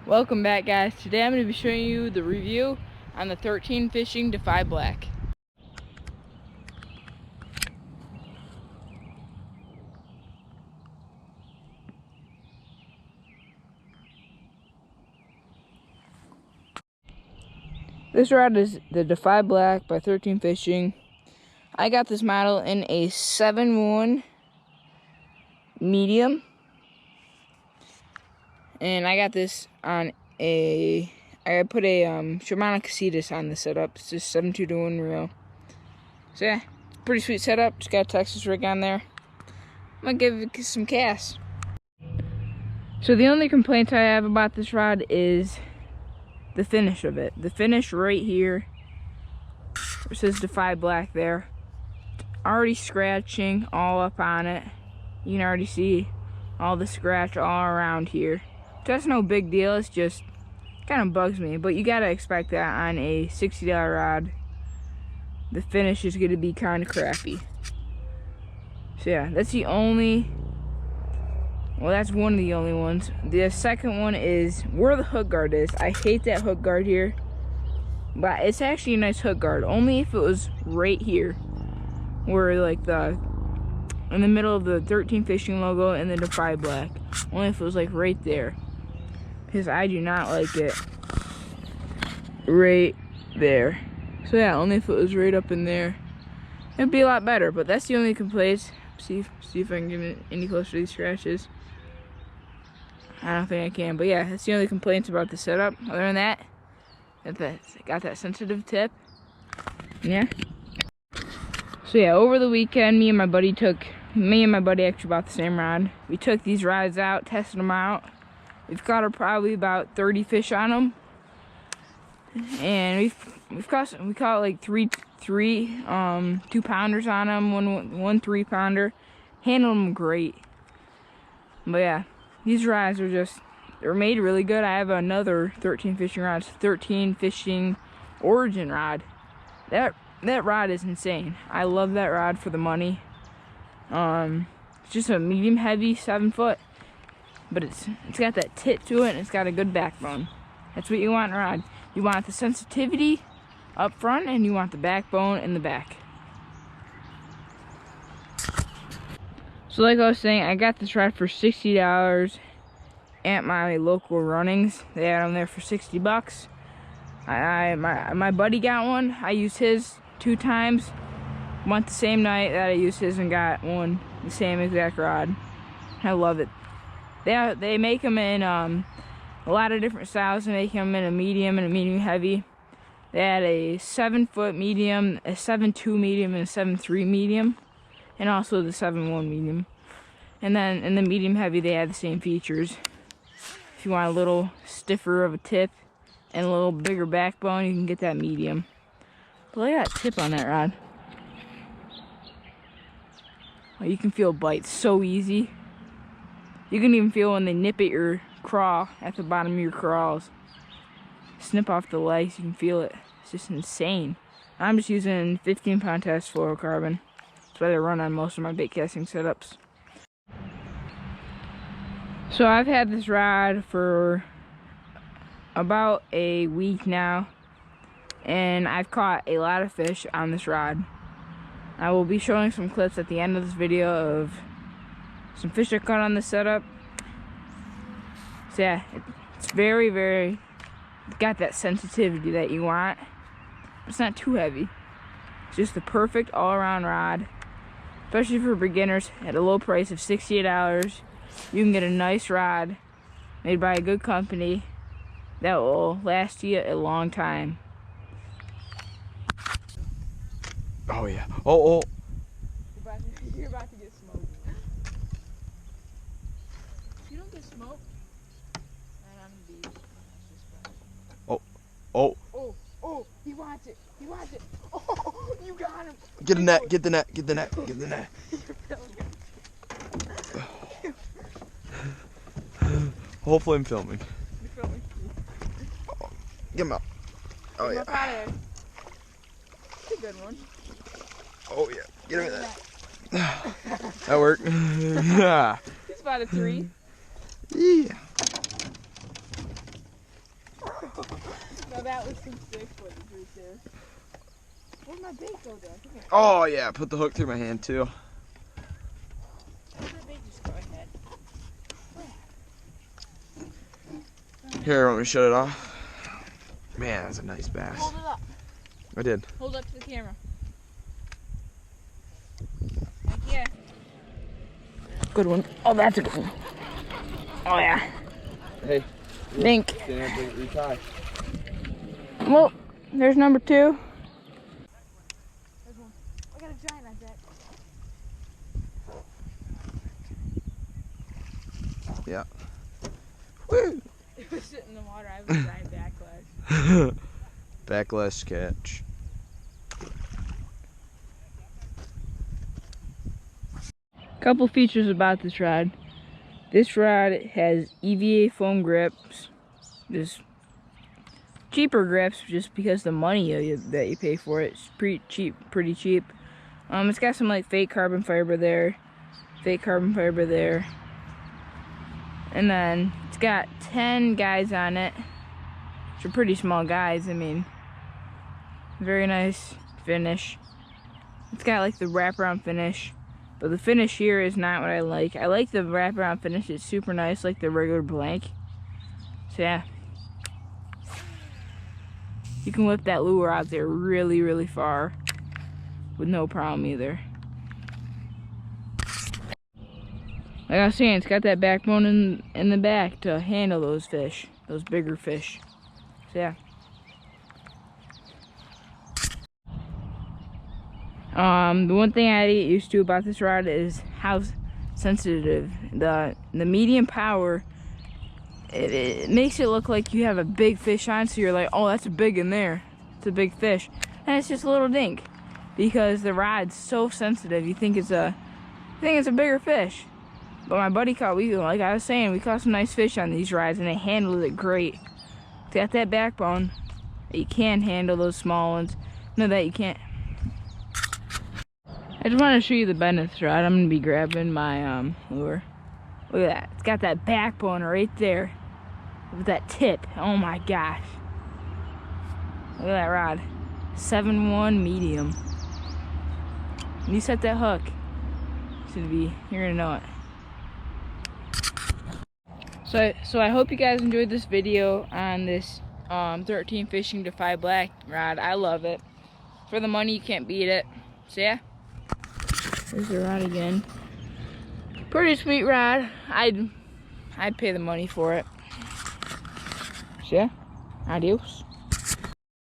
Welcome back, guys. Today I'm going to be showing you the review on the 13 Fishing Defy Black. This rod is the Defy Black by 13 Fishing. I got this model in a 7-1 medium. And I got this on I put a Shimano Casitas on the setup. It's just 7.2-to-1 reel. So yeah, pretty sweet setup. Just got a Texas rig on there. I'm gonna give it some casts. So the only complaints I have about this rod is the finish of it. The finish right here, it says Defy Black there. Already scratching all up on it. You can already see all the scratch all around here. That's no big deal, it's just kind of bugs me, but you gotta expect that on a $60 rod. The finish is gonna be kind of crappy. So yeah, that's the only, well, that's one of the only ones. The second one is where the hook guard is. I hate that hook guard here, but it's actually a nice hook guard. Only if it was right here, where like in the middle of the 13 Fishing logo and the Defy Black. Only if it was like right there. Because I do not like it right there. So yeah, only if it was right up in there. It'd be a lot better, but that's the only complaints. See if I can get it any closer to these scratches. I don't think I can, but yeah, that's the only complaints about the setup. Other than that, got that sensitive tip. Yeah. So yeah, over the weekend, me and my buddy actually bought the same rod. We took these rods out, tested them out. We've caught probably about 30 fish on them, and we caught like three 2-pounders on them, one 3-pounder. Handled them great. But yeah, these rods they're made really good. I have another 13 Fishing rod, 13 Fishing Origin rod. That rod is insane. I love that rod for the money. It's just a medium heavy 7-foot, but it's got that tip to it and it's got a good backbone. That's what you want in a rod. You want the sensitivity up front and you want the backbone in the back. So like I was saying, I got this rod for $60 at my local runnings. They had them there for $60. My buddy got one. I used his 2 times. Went the same night that I used his and got one, the same exact rod. I love it. They make them in a lot of different styles. They make them in a medium and a medium heavy. They had a 7-foot medium, a 7.2 medium, and a 7.3 medium, and also the 7.1 medium. And then in the medium heavy, they had the same features. If you want a little stiffer of a tip and a little bigger backbone, you can get that medium. But look at that tip on that rod. Oh, you can feel bites so easy. You can even feel when they nip at your craw, at the bottom of your crawls. Snip off the legs, you can feel it. It's just insane. I'm just using 15-pound test fluorocarbon. That's what I run on most of my bait casting setups. So I've had this rod for about a week now, and I've caught a lot of fish on this rod. I will be showing some clips at the end of this video of some fish I caught on this setup. So yeah, it's very got that sensitivity that you want. It's not too heavy. It's just the perfect all-around rod, especially for beginners. At a low price of $68, you can get a nice rod made by a good company that will last you a long time. Oh yeah. Oh. You're about to get smoked. You don't get smoked. Oh, he wants it. Oh, you got him. Get the net. Get the net. Hopefully I'm filming. You're filming. Oh, get him out. Oh yeah. It's a good one. Oh yeah. Get him in that. That worked. It's about a 3. Yeah. No, that was some sick footage right there. Where'd my bait go there? Oh yeah, put the hook through my hand too. Where'd my bait just go ahead? Here, want me to shut it off? Man, that's a nice bass. Hold it up. I did. Hold up to the camera. Heck yeah. Good one. Oh, that's a good one. Oh yeah. Hey. Dink. Retie. Well, there's number 2. There's one. I got a giant on that. Yeah. Woo! It was sitting in the water. I was a giant backlash. Backlash catch. Couple features about this rod. This rod has EVA foam grips, just cheaper grips, just because the money that you pay for it. It's pretty cheap. It's got some like fake carbon fiber there, and then it's got 10 guys on it, which are pretty small guys. I mean, very nice finish. It's got like the wraparound finish. But the finish here is not what I like. I like the wraparound finish. It's super nice, like the regular blank. So yeah. You can whip that lure out there really, really far with no problem either. Like I was saying, it's got that backbone in the back to handle those fish, those bigger fish. So yeah. The one thing I get used to about this rod is how sensitive. The medium power, it makes it look like you have a big fish on, so you're like, oh, that's a big in there. It's a big fish. And it's just a little dink. Because the rod's so sensitive, you think it's a bigger fish. But my buddy caught, like I was saying, we caught some nice fish on these rods and they handled it great. It's got that backbone that you can handle those small ones. No, that you can't. I just want to show you the bend of this rod. I'm going to be grabbing my lure. Look at that. It's got that backbone right there. With that tip. Oh my gosh. Look at that rod. 7-1 medium. When you set that hook, you're going to know it. So I hope you guys enjoyed this video on this 13 Fishing Defy Black rod. I love it. For the money, you can't beat it. So yeah. There's the rod again. Pretty sweet rod. I'd pay the money for it. So yeah, adios.